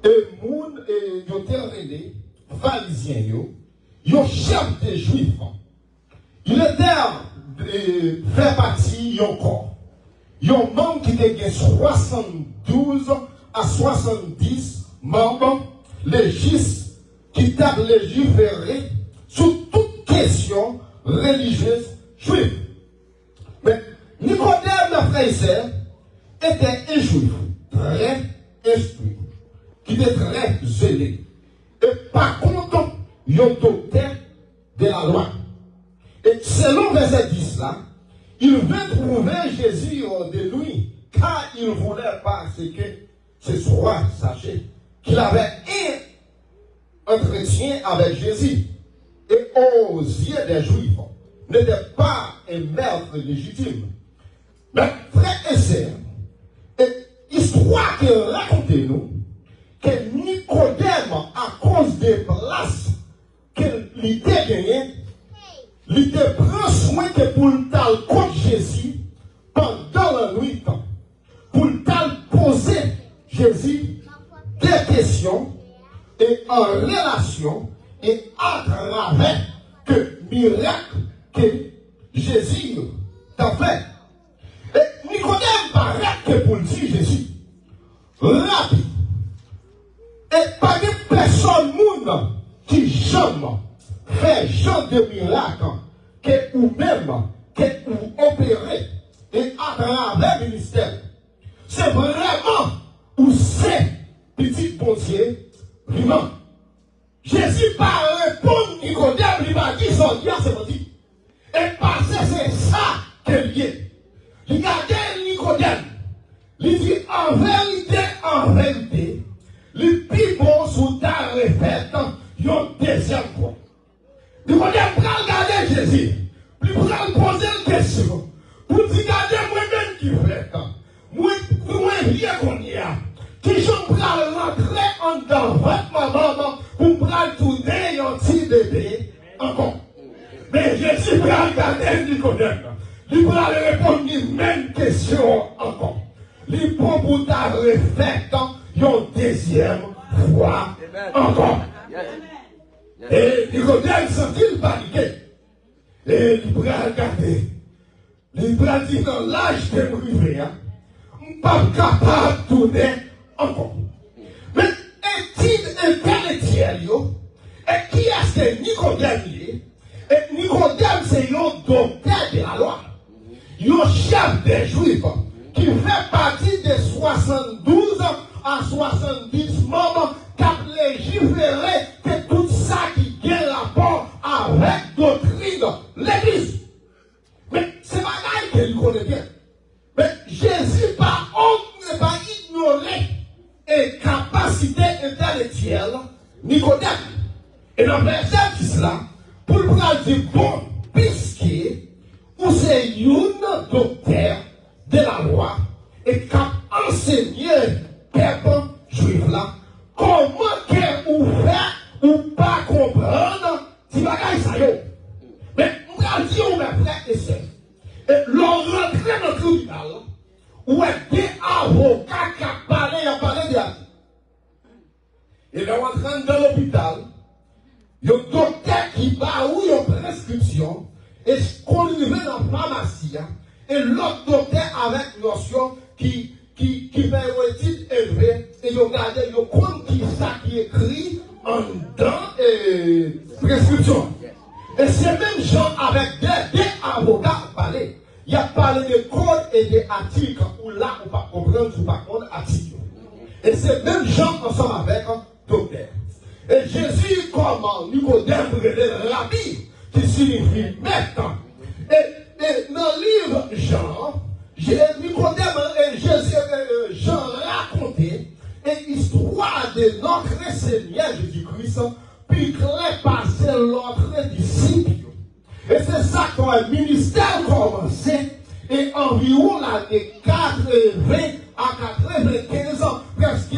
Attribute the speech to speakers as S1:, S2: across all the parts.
S1: et moun et yo terrené pharisien yo chef des juifs. Il était fait partie yon corps. Yon membre qui était 72 à 70 membres légistes qui tapent légiférer sur toute question religieuse juive. Mais Nicodème, le frère et sœur, était un juif très instruit, qui était très zélé. Et par contre, il docteur de la loi. Et selon verset 10 là, il veut trouver Jésus de lui, car il voulait pas que ce soit sachez qu'il avait un entretien avec Jésus. Et aux yeux des Juifs, n'était pas un maître légitime. Mais frère et sœurs, histoire qu'il racontait nous, que Nicodème, à cause des places qu'il était gagné, il était prend soin que pour le contre Jésus pendant la nuit, pour le poser Jésus des questions et en relation et à travers que miracle que Jésus t'a fait. Et Nicodème paraît que pour dire Jésus, rapide. Et pas de personne monde qui jamais fait genre de miracle que ou même que ou opérer et à travers le ministère. C'est vraiment où c'est petit pontier vivant. Jésus par répondre Nicodème, il m'a dit son Dieu, c'est dit. Et parce que c'est ça qu'il y est. Regardez Nicodème. Il dit en vérité, le plus bon sous ta refait, il y a une deuxième fois. Nicodème prend regarder Jésus. Puis pour poser une question. Pour dire, regardez moi-même qui fait. Moi, rien qu'on y a. Qui je prends rentrer en dedans votre maman pour prendre tout un petit bébé encore. Mais Jésus prend regarder Nicodème. Il prend répondre la même question encore. Il prend pour ta refait une deuxième fois encore. Et Nicodème s'est-il paniqué. Et il prend regarder. Il prend dire dans l'âge de m'arriver, je ne suis pas capable de tourner encore. Mais est-il intellectuel, et qui est-ce que Nicodème est? Et Nicodème, c'est un docteur de la loi. Un chef des Juifs qui fait partie des 72 à 70 membres qui ont légiféré que tout ça qui a rapport avec doctrine, l'Église. Mais c'est pas là qu'il connaît bien. Mais Jésus, par honte, n'est pas ignoré et capacité intellectuelle, Nicodème. Et dans le verset 10 là, pour le dire, bon, puisque vous êtes un docteur de la loi et qui a enseigné peuple juif là, comment que vous faites ou pas comprendre si vous avez ça. Mais vous allez dire, mes frères et sœurs, et l'on rentre dans le tribunal, où est des avocats qui parlé de la vie. Et là, on rentre dans l'hôpital, il y a un docteur qui va où il y a une prescription, et qu'on lui met dans la pharmacie, et l'autre docteur avec notion qui fait une étude élevée, et il regarde, il compte qui ça qui écrit en dedans et prescription. Et c'est même gens avec des avocats parler. Il y a parlé de codes et d'articles où là on va comprendre ou pas comprendre articles. Et c'est même gens ensemble avec un docteur. Et Jésus, comme Nicodème, le rabbi, qui signifie maître. Et dans le livre Jean, Nicodème et Jésus, Jean raconté une histoire de notre Seigneur Jésus-Christ, puis clair passer l'autre disciple. Et c'est ça que le ministère a commencé, et environ l'année 80 à 95 ans, presque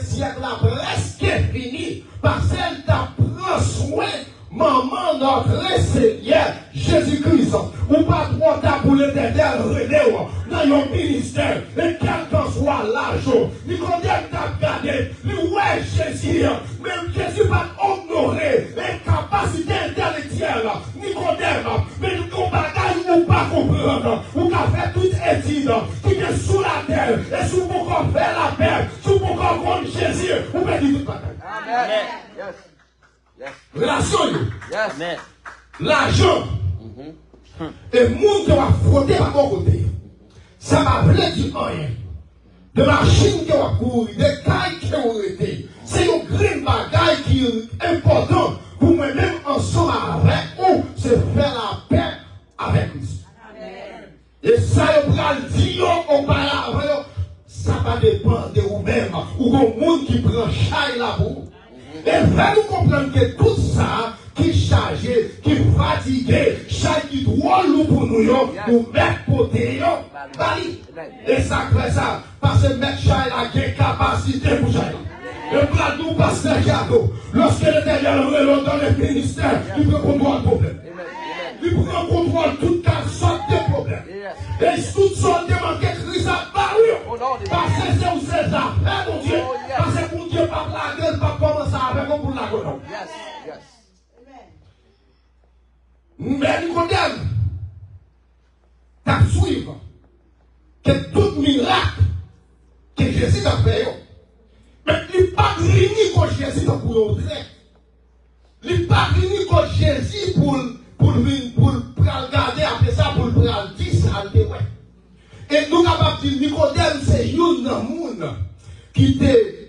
S1: siècle là, presque fini, parce qu'elle t'a pris soin, maman, notre Seigneur Jésus-Christ. Ou pas trop tard pour l'éternel relais dans le ministère, et quel qu'en soit l'âge, Nicodème t'a regardé, lui, ouais, dire, même Jésus va honorer les capacités intellectuelles, Nicodème, mais nous ne pas comprendre, ou qu'à faire toute étude qui est sous la terre, et sous pourquoi faire la paix, sous pourquoi contre Jésus, ou peut dire toute bataille.
S2: Amen. Yes. Yes.
S1: Relation,
S2: Yes.
S1: l'argent, et le monde qui va frotter à mon côté, ça va vouloir dire rien. De machines qui va courir, de cailles qui ont été. C'est une grande bagaille qui est importante pour moi-même ensemble avec vous, c'est faire la paix avec Christ. Et ça, on va le dire auparavant, ça va dépendre de vous-même, ou du monde qui prend chaille là pour. Et faire nous comprendre que tout ça, qui est chargé, qui est fatigué, chaque qui doit lourd pour nous, nous mettre côté, et ça fait ça, parce que mettre chaille a une capacité pour chaille. Et pour nous, pasteur Jado, lorsque l'Éternel relève dans les ministères, il peut contrôler le problème. Il peut contrôler toute sorte de problèmes. Et toutes sortes de manquer Christ a paru. Parce que c'est où c'est ça, mon Dieu. Parce que mon Dieu, pas la gueule, pas commencer avec vous pour la gueule. Mais Nicodème, t'as suivi que tout miracle que Jésus a fait, mais il n'est pas venu que Jésus pour nous traiter. Il n'est pas venu que Jésus pour regarder après ça, pour le dire ça. Et nous avons dit Nicodème, c'est un monde qui était,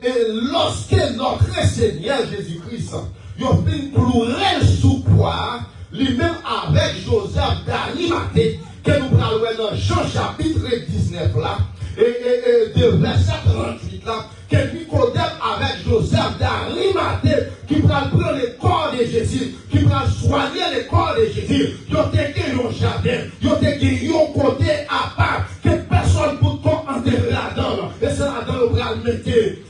S1: lorsque notre Seigneur Jésus-Christ, il a fait une pluriel sous poids, lui-même avec Joseph d'Arimathée, que nous parlons dans Jean chapitre 19 là, et de verset 38 là, que Nicodème avec Joseph d'Arimathée, qui prend le corps de Jésus, qui prend soigner le corps de Jésus, ils ont été un jardin, ils ont été un côté à part, que personne ne peut enterrer là-dedans, et c'est là-dedans le bras le mettre, et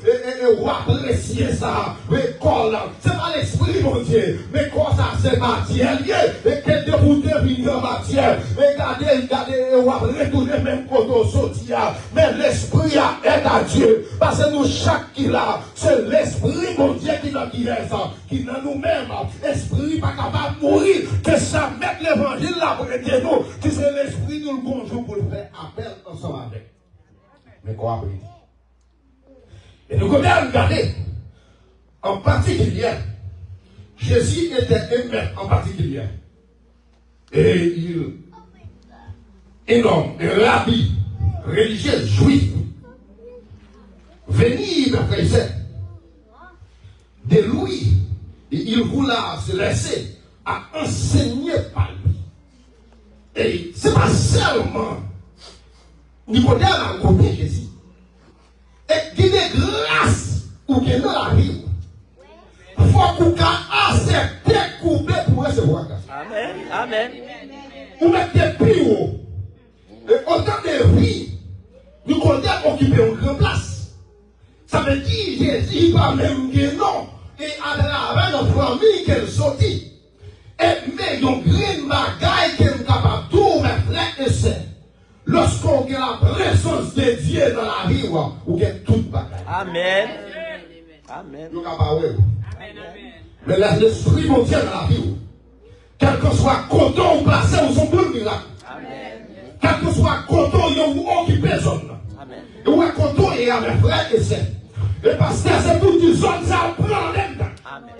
S1: on apprécier ça, mais corps là, c'est pas l'esprit mon Dieu, mais corps ça c'est matière, et que de vous devenir en matière, regardez, on va retourner même quand on sortit, mais l'esprit est à Dieu, parce que nous chaque qui là, c'est l'esprit mon Dieu qui est ça, qui dans nous-mêmes, esprit pas capable de mourir, que ça mette l'évangile là pour aider nous, qui c'est l'esprit nous le bonjour pour le faire appel ensemble avec. Mais quoi après? Et nous commençons à regarder, en particulier, Jésus était un maître en particulier. Et un homme, un rabbi religieux juif, venir après de lui, et il voulait se laisser à enseigner par lui. Et ce n'est pas seulement Nicodème a côté Jésus. Et qu'il y ait grâce ou qu'il y ait dans la vie. Il faut qu'on accepte couper pour recevoir grâce.
S2: Amen. Amen.
S1: Vous mettez plus haut. Et autant de vie, Nicodème occupait une grande place. Ça veut dire Jésus va même dire non. Et à travers notre famille qu'elle sortit. Et mais il y a une grande bagaille qui est capable de tout mes frères et sœurs. Lorsqu'on a la présence de Dieu dans la vie, on a toute bagaille.
S2: Amen. Amen.
S1: Vous capable. Mais l'esprit mon Dieu dans la vie, quel que soit coton ou placé ou son bon miracle.
S2: Amen.
S1: Quel que soit coton, il y a où occuper zone.
S2: Amen.
S1: Et où est coton et à mes frères et sœurs. Et parce que c'est pour une zone, ça prend l'aide.
S2: Amen.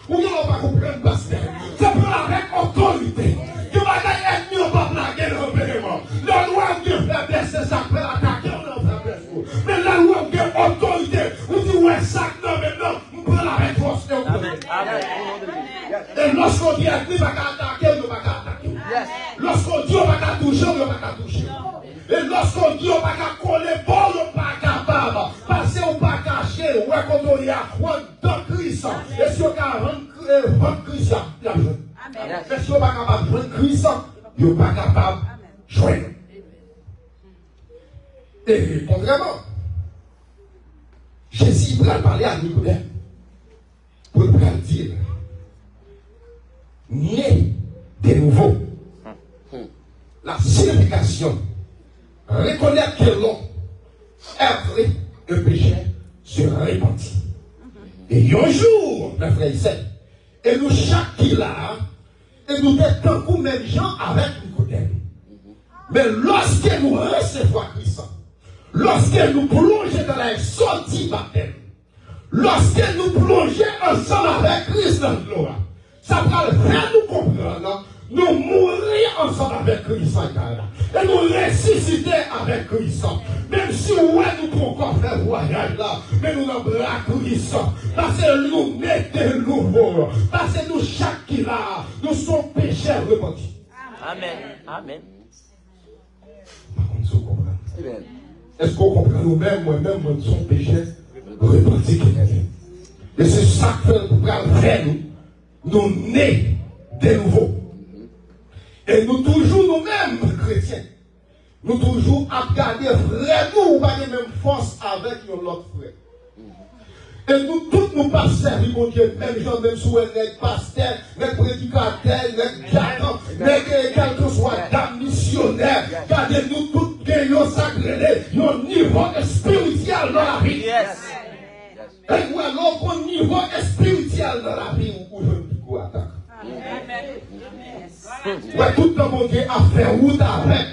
S1: Ou il n'a pas compris parce que ça prend avec autorité. Il va être mieux pas plaquer le repérement. La loi qui fait baisser ça peut attaquer, on en fait baisser. Mais la loi qui a autorité, on dit ouais, ça, non, maintenant, on prend avec force. Et lorsqu'on dit à lui, il va attaquer, il va attaquer. Lorsqu'on dit on va toucher, on va toucher. Et lorsqu'on dit on va coller, bon, on va capable. Parce qu'on va cacher, ouais, quand on y a, on dans Christ. Et si on a rendre Christ, il y a besoin. Mais si on n'est pas capable de joindre Christ, il n'est pas capable de joindre. Et contrairement, Jésus va parler à Nicodème pour le dire, né de nouveau. La signification, reconnaître que l'homme est vrai, le péché se repentit. Et un jour, mes frères et sœurs, et nous chaque qui là, et nous sommes tant même gens avec Nicodème. Mais lorsque nous recevons Christ, lorsque nous plongeons dans la sortie baptême, lorsque nous plongeons ensemble avec Christ dans l'eau, ça va faire nous comprendre, nous mourir ensemble avec Christ et nous ressusciter avec Christ. Même si ouais, nous pouvons encore faire voyage là, mais nous n'avons pas Christ. Parce que nous mettons nouveau. Parce que nous, chaque qui là, nous sommes pécheurs repentis.
S2: Amen. Amen.
S1: Est-ce qu'on comprend nous-mêmes, moi-même, nous sommes pécheurs repentis? Et c'est ça que nous faire nous nés de nouveau. Et nous toujours nous-mêmes, chrétiens, nous toujours à garder frère, nous pas les mêmes forces avec notre frère. Et nous tous nous pas servi, mon Dieu, même gens, même sous les pasteurs, les prédicateurs, les diacres, quel que soit dame missionnaire, gardez nous tous gagnons sacrés, un niveau spirituel dans la vie. Et nous allons au niveau spirituel dans la vie où je ne peux pas attaquer. Ouais, tout le monde a fait route avec.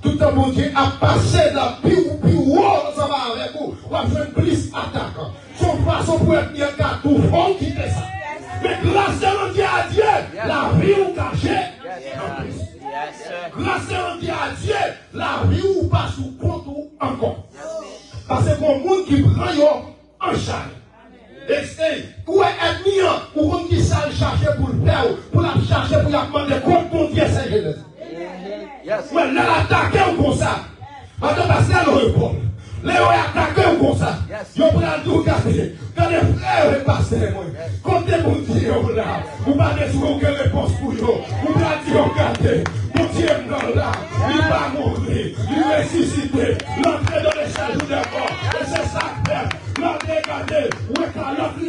S1: Tout le monde a passé dans le plus haut, ça va avec vous. On va faire plus d'attaque. Son façon pour être bien qu'à tout fond qui fait ça. Mais grâce à Dieu, la vie ou cachée. Grâce à Dieu, la vie ou pas sous compte ou encore. Parce que mon monde qui prend en charge. Où est ennemi, ou on qui s'est cherché pour le faire, pour la chercher, pour la demander comment ton Dieu s'est jeunesse. Mais là, l'attaquer ou comme ça. Maintenant, parce qu'elle répond. Léo est attaqué ou comme ça. Yo prend tout garder. Quand les frères est passé, quand t'es mon Dieu là, vous parlez sur aucune réponse pour eux. Vous parlez dire, regardez, mon Dieu est là, il va mourir, il va ressusciter, l'entrée dans les séjours des morts. Et c'est ça que fait. L'entrée, regardez, où est l'autre,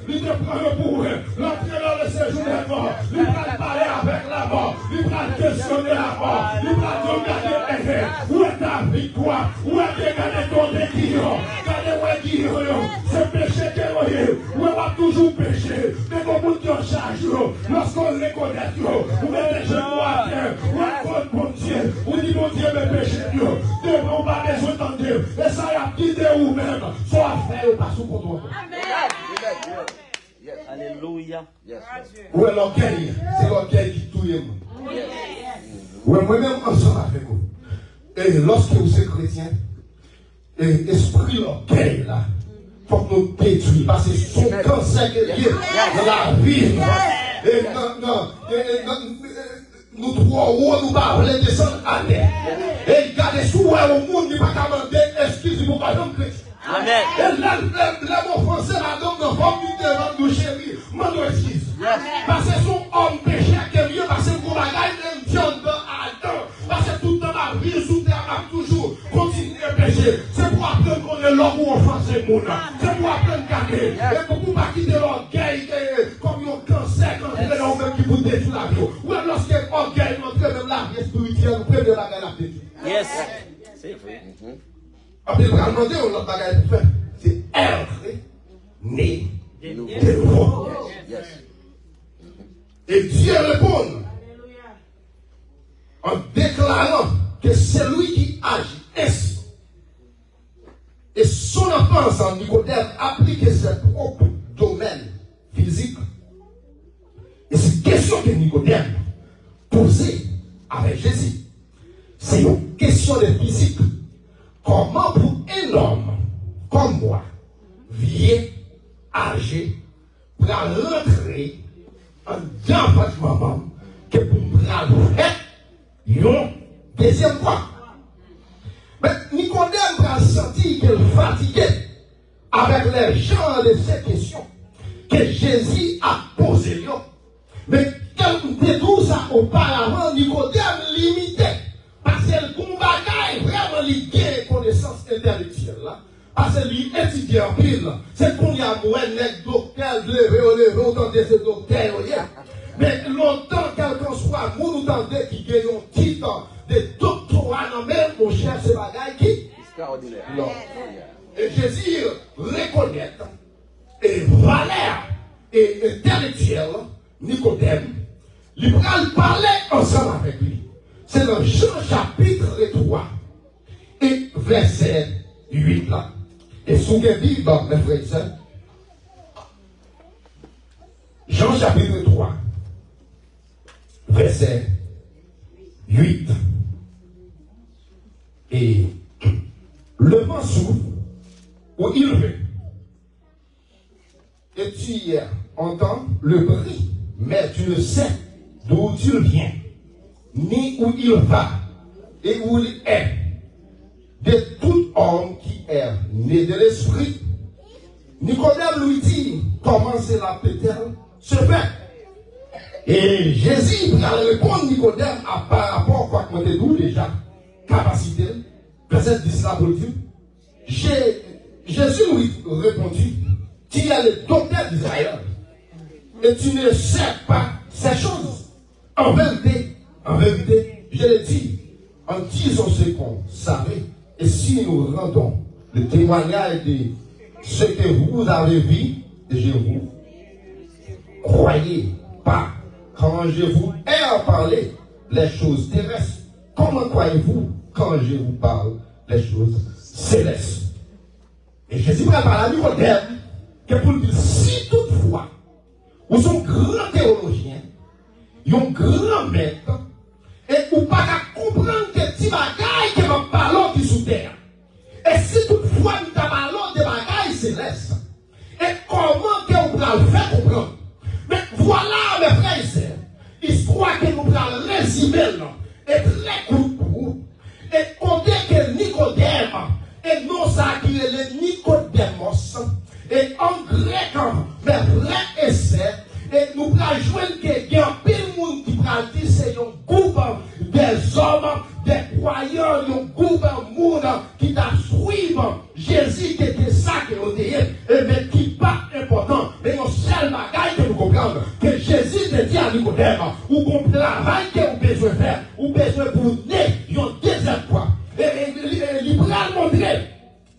S1: il te prend pour eux. L'entrée dans les séjours des morts, il va parler avec la mort, il va questionner la mort, il va dire, regardez, où est ta victoire, où est ton déguillon, regardez où est guillon, c'est péché que vous va toujours pécher, mais comme vous dites en charge, lorsqu'on les connaît, vous mettez les genoux à terre, vous êtes bon Dieu, vous dites mon Dieu, mes péchés, devant pas besoin d'entendre, et ça y a quitté vous-même, soit fait ou pas sous contrôle.
S2: Alléluia.
S1: Où est l'orgueil? C'est l'orgueil qui touille. Où est moi-même ensemble avec vous. Et lorsque vous êtes chrétien, et esprit l'orgueil là, il faut que nous détruisons, parce que c'est son cancer qui est lié dans la vie. Et nous trois nous parlons descendre à terre. Et regardez sous au monde, il ne va pas demander excuse pour pas d'homme chrétien.
S2: Amen.
S1: Et là, mon français, la dame, nous sommes devant nous, chérie, moi, nous excuse. Parce que son homme péché qui est mieux, parce que pour la gagne, même Dieu à Adam. Parce que tout dans ma vie, sous terre, m'a toujours continué à pécher. C'est pour apprendre qu'on est l'homme où offenser le monde. C'est pour apprendre à garder. Et pour ne pas quitter l'orgueil, comme un cancer, quand il est là, même qui vous détruit la vie. Ou lorsque l'orgueil, notre même la vie spirituelle, nous prenons la gagne à détruire.
S2: Yes. C'est vrai.
S1: Après, vous allez demander, on a bagage pour faire. C'est être né de nouveau. Et Dieu répond en déclarant que c'est lui qui agit ainsi. Et son enfance en Nicodème applique ses propres domaines physiques. Et cette question que Nicodème posait avec Jésus, c'est une question de physique. Comment pour un homme comme moi, vieux, âgé, pour rentrer en dedans votre maman, que pour me faire une deuxième fois? Mais Nicodème a senti qu'il fatiguait avec les gens de ces questions que Jésus a posées. Mais quand tout ça auparavant, Nicodème limitait. Parce que le bagaille vraiment lié connaissance intellectuelle là. Parce que lui étudier en pile. C'est qu'on y a moins de docteur, lever, autant de ces docteurs. Mais longtemps, quel qu'on soit, nous entendons qui gagne un titre de doctorat, même mon cher, ce bagaille qui extraordinaire. Non. Et Jésus reconnaît et valeur et intellectuel, Nicodème, il va parler ensemble avec lui. C'est dans Jean chapitre 3 et verset 8 là. Et sous le Bible, mes frères et sœurs, Jean chapitre 3, verset 8. Et le vent souffle où il veut. Et tu entends le bruit, mais tu ne sais d'où il vient, ni où il va, et où il est. De tout homme qui est né de l'esprit, Nicodème lui dit comment cela peut-elle se faire. Et Jésus va répondre Nicodème par rapport à quoi tu d'où déjà, capacité, verset 10 là pour dire. Jésus lui répondit, tu es le docteur d'Israël et tu ne sais pas ces choses. En vérité, je le dis, en disant ce qu'on savait, et si nous rendons le témoignage de ce que vous avez vu, je vous croyez pas. Quand je vous ai parlé les choses terrestres, comment croyez-vous quand je vous parle les choses célestes? Et Jésus va parler à Nicodème que pour dire si toutefois vous êtes un grand théologien, un grand maître, et vous pas comprendre que petit bagaille que va parler qui sous terre. Et si toutefois nous parlons de bagailles célestes, et comment que vous pouvez le faire comprendre? Mais voilà, mes frères et sœurs, histoire que nous pouvons résumer et très court, et compter que Nicodème, et non ça qui est le Nicodémos, et en grec, mes frères et sœurs, et nous pouvons jouer que il y a un peu de monde qui pratique, c'est un groupe des hommes, des croyants, un groupe de monde qui suivent Jésus, qui était ça que nous disons, mais qui n'est pas important. Mais il y a un seul bagage que nous comprenons, que Jésus te dit à Nicodème, ou qu'on travail que vous besoin faire, ou besoin pour naître, il y a une deuxième fois. Et il va montrer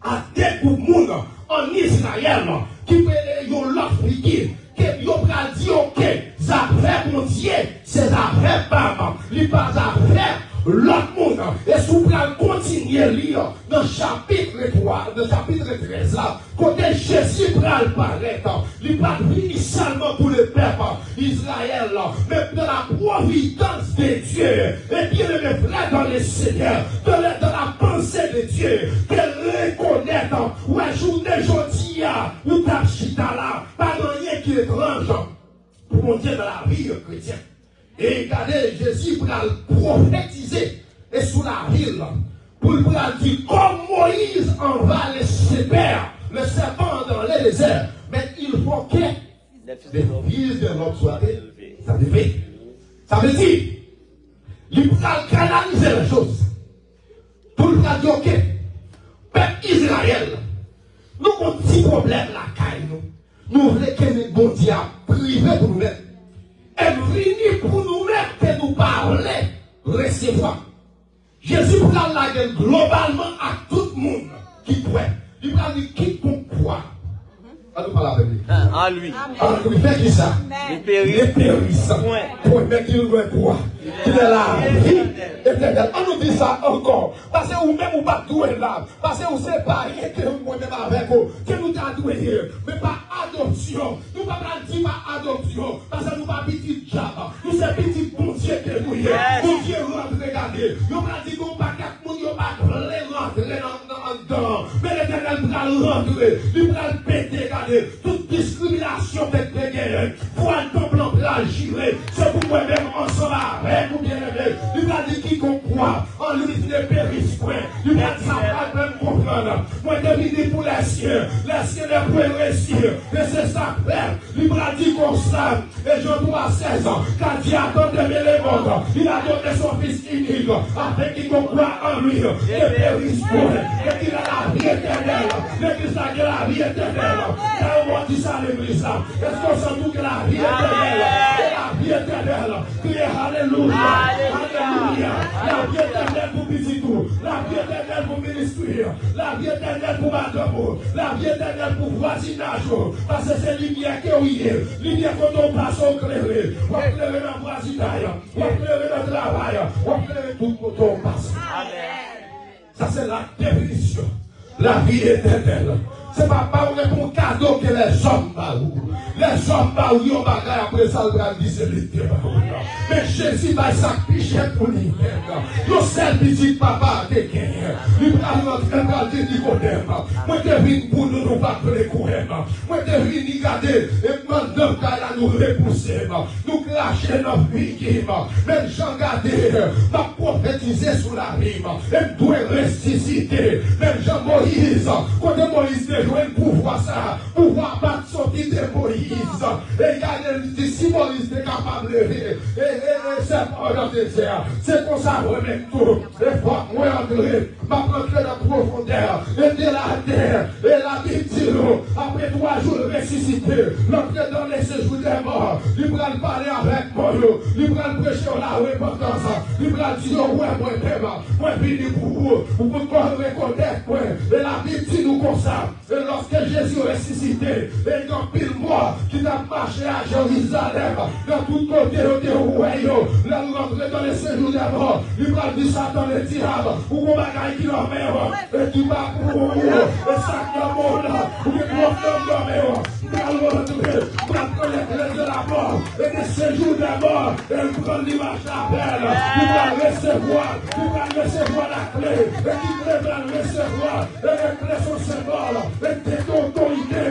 S1: à des groupes de monde en Israël, qui ont l'Afrique, que yo pral di ok, affaires mon Dieu, c'est affaires pas, li pas affaires l'autre monde. Et si vous pral continuer lire dans chapitre 3, dans chapitre 13 là, côté Jésus pral paraître, li pas venu seulement pour le peuple Israël, mais dans la providence de Dieu. Et bien les frères dans le Seigneur, dans la pensée de Dieu, de reconnaître, ou un jour de aujourd'hui, ou ta chita là, pas rien qui est étrange pour mon Dieu dans la vie chrétienne. Et regardez, Jésus pour prophétiser et sous la ville, pour dire comme Moïse envoie le serpent dans le désert, mais il faut que les fils de l'homme soient élevés. Ça veut dire, il faut canaliser les choses. Pour dire, ok, peuple Israël, nous avons un petit problème là, nous voulons que nous bon Dieu privé pour nous-mêmes. Et venir pour nous-mêmes que nous parler, recevoir. Jésus prend la gueule globalement à tout le monde qui croit. Il prend dire qui croit. On nous parle avec lui.
S2: En lui.
S1: En lui, fait qui ça?
S2: Les périssent.
S1: Pour mettre qu'il doit croire. Qu'il est la vie éternelle. On nous dit ça encore. Parce que vous-même, vous pas doué là. Parce que vous séparez que vous-même avec vous. Que nous t'adouez. Mais pas adoption. Nous ne pouvons pas dire pas adoption. Parce que nous ne pas petit diable. Nous sommes petit bon Dieu que nous y est. Bon Dieu rentre, regardez. Nous ne pouvons pas dire qu'on pas quatre monde, nous ne pas rentrer dedans. Mais l'éternel va rentrer. Il va péter, regardez. Toute discrimination peut être voile ton blanc la girer. C'est pour moi-même ensemble avec vous bien aimé. Il va dire qui comprend. En lui, il ne périsse point. Il va dire ça va même comprendre. Moi, je dis pour les cieux ne peuvent réussir. Et c'est ça faire. Il va dire comme ça. Et Jean 3, 16 ans. Quand Dieu a donné les mondes, il a donné son fils unique. Afin qu'il croit en lui. Ne périsse point. Et qu'il a la vie éternelle. L'église a la vie éternelle. On dit ça à l'église là. Est-ce qu'on sent tout que la vie éternelle, la vie vie éternelle. Criez Alléluia. Alléluia. La vie éternelle pour Bizitou. La vie éternelle pour ministère. La vie éternelle pour madame. La vie éternelle pour voisinage. Parce que c'est lumière qui est. Lumière quand on passe au clairé. On va clairer dans le voisinage. On va clairer dans le travail. On va clairer tout quand on passe. Ça c'est la définition. La vie éternelle. C'est pas pour cadeau que les hommes baou. Les hommes baou, ils ont bagay après ça, le bras dit c'est littéral. Mais Jésus va s'afficher pour lui. Le seul petit papa de quelqu'un. Il va rentrer dans Nicodème. Moi, je viens pour nous battre les coups. Moi, je viens garder et demander qu'à nous repousser. Nous cracher nos victimes. Même Jean Gardé va prophétiser sous la rime. Et doit ressusciter. Même Jean Moïse, quand Moïse jouer le pouvoir ça, pouvoir battre sortir de Moïse. Et il y a des si Moïse est capable de lever. Et c'est pas dans le désert. C'est pour ça que je tout. Et faut moi entrer, m'entrer dans la profondeur. Et de la terre. Et la victime. Après 3 jours ressuscité. L'entrer dans les séjours des morts. Il va parler avec moi. Il va prêcher la repentance. Il va dire ouais, moi, moi, venu pour vous. Vous pouvez reconnaître. Et la victime nous consacre. Et lorsque Jésus ressuscité, et dans pile moi qui n'a marché à Jérusalem, dans tout côté de royaume, là nous rentrons dans les séjours des morts, il va dire Satan le diable, ou mon bagage qui leur met, et qui va pour vous, et ça qui est mort là, ou qui doit faire de la mort, et des séjours des morts, et il prend l'image d'appel, il va recevoir la clé, et qui va recevoir, et les clés sont ses morts. Autorité,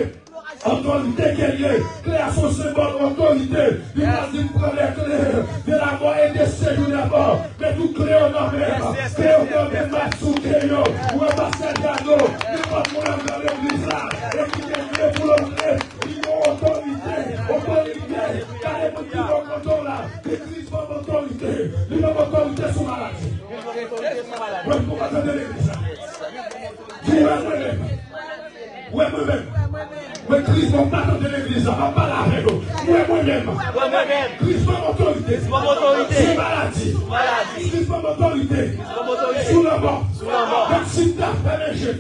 S1: autorité guerrier, clé à son symbole, autorité. Il va dire prendre les clés de la mort et de séjour de la mort. Mais tout clé au nom même, clé au nom même, Matsukeyo, ou un Bassadano, il va prendre dans l'église là, et qui est clé pour le clé, il a autorité, car les petits vont là, l'église va autorité, il a autorité sur maladie. Oui, pour attendre l'église. Oui, moi-même. Mais Christ va pas de l'église, va pas la règle. Moi-même. Christ va autorité. C'est maladie. Christ va autorité. Sous la mort. Même si tu as fait les jeux.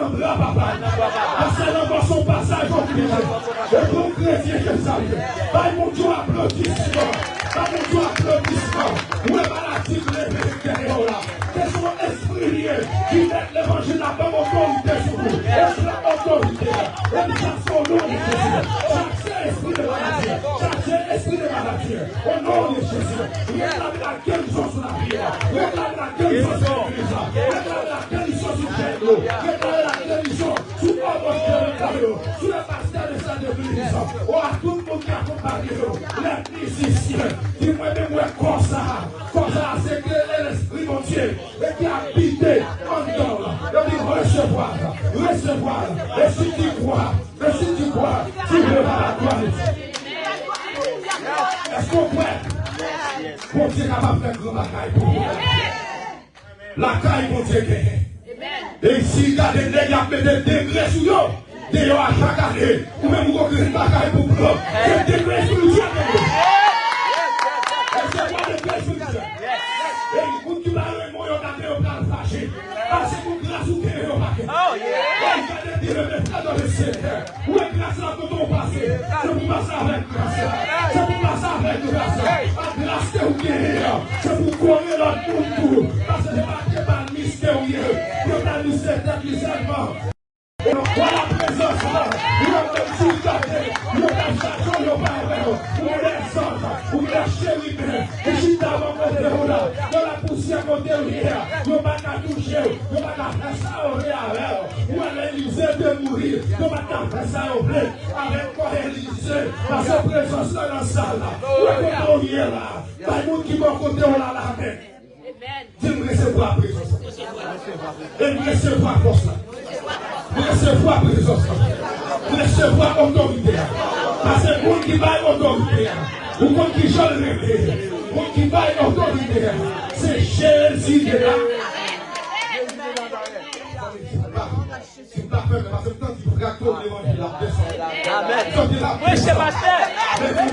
S1: On n'en papa. Parce que la mort, son passage au Christ. Et pour chrétien que ça y est. Pas mon Dieu applaudissement. Pas mon Dieu applaudissement. Oui, maladie, les guerriers là. C'est son esprit lié qui met l'évangile à la autorité sur vous. Et sur la autorité. Et nous chassons au nom de Jésus. Chaque esprit de maladie. Chaque esprit de maladie. Au nom de Jésus. Réclame la guérison sur la vie. Réclame la guérison sur l'église. Réclame la guérison sur Jésus. Réclame la guérison sur votre territoire. Sur le pasteur de sa église. Ou à tout le monde qui accompagne les musiciens. Dis-moi de moi comme ça. Comme ça, c'est que l'esprit mon Dieu. Et qui a habité en dedans. Et dit recevoir. Et si tu crois, tu verras la gloire. Est-ce qu'on peut? Bon Dieu est capable de faire grand la caille pour vous. La caille, bon Dieu, et si il y a des nègres qui mettent des degrés sur eux, d'ailleurs à chaque année, ou même vous avez la caille pour vous, des degrés spirituels. Et c'est quoi des degrés spirituels? Et vous qui m'avez mon yon gardé au plan fâché. Parce que vous grâce ou qu'est-ce que vous faites? Regardez dire le frère dans le Seigneur. Où est grâce là quand on passe? C'est pour passer avec grâce. C'est pour passer avec grâce. La grâce que vous gagnez, c'est pour courir dans tout tour. Parce que c'est pas le mystérieux. C'est pas le mystère qui seulement. Voilà la présence là. Vous avez tout gardé. Vous avez chacun de vos parents. Vous avez les autres. Vous avez les chérubins. Et juste avant côté là, dans la poussière côté hier, vous n'avez pas qu'à toucher. Vous n'avez pas qu'à faire ça au réel. Vous allez Élysée de mourir. Vous n'avez pas qu'à faire ça au blé. Avec quoi Élysée? Parce que présence là dans la salle là. Vous êtes au hier là. Pas de monde qui va côté là la main. Dis-moi recevoir la présence. Et vous recevoir la force là. Vous recevoir la présence. Vous recevoir l'autorité. Parce que vous qui va l'autorité. Vous qui j'en rêve. Vous qui va l'autorité. C'est Jésus de là. C'est pas fait, parce que tant qu'il fracture l'évangile, la descend.
S2: Amen. Oui, c'est pasteur.
S1: Mais vous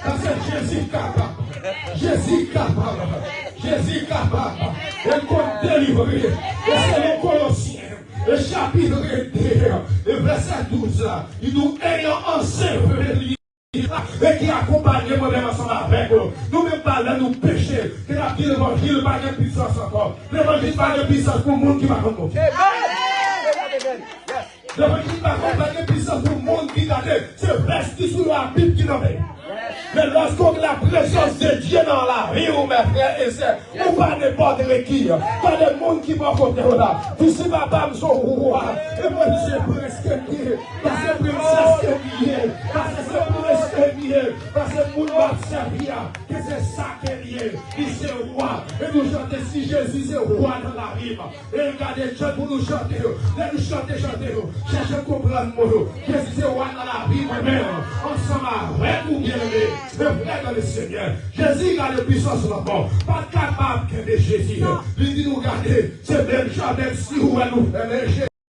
S1: parce que Jésus est capable. Jésus est capable. Jésus est capable. Et qu'on délivre. Et c'est le Colossiens. Le chapitre 2, le verset 12 là. Il nous ayant enseveli. Et qui accompagne moi-même ensemble avec nous. Nous-mêmes pas là, nous péchons. Que la vie de l'évangile n'a pas de puissance encore. L'évangile n'a pas de puissance pour le monde qui va comprendre. L'évangile n'a pas de puissance pour le monde qui va. C'est vrai qui sous la Bible qui n'en est. Mais lorsqu'on a la présence de Dieu dans la vie, mes frères et sœurs, ou pas n'importe qui, pas de monde qui va côté là. Tout ce papa, son roi, et moi je suis presque lié, parce que princesse est lié, parce que c'est presque lié, parce que mon va servir, que c'est ça qui est lié, il c'est roi, et nous chantons si Jésus est roi dans la vie, et regardez Dieu pour nous chanter, nous chanter, cherchez à comprendre moi, Jésus est roi dans la vie, moi-même, ensemble avec vous bien aimé. Le frère dans le Seigneur, Jésus a la puissance là-bas, pas capable de Jésus. Il dit nous regarder, c'est même jamais si vous nous faire Jésus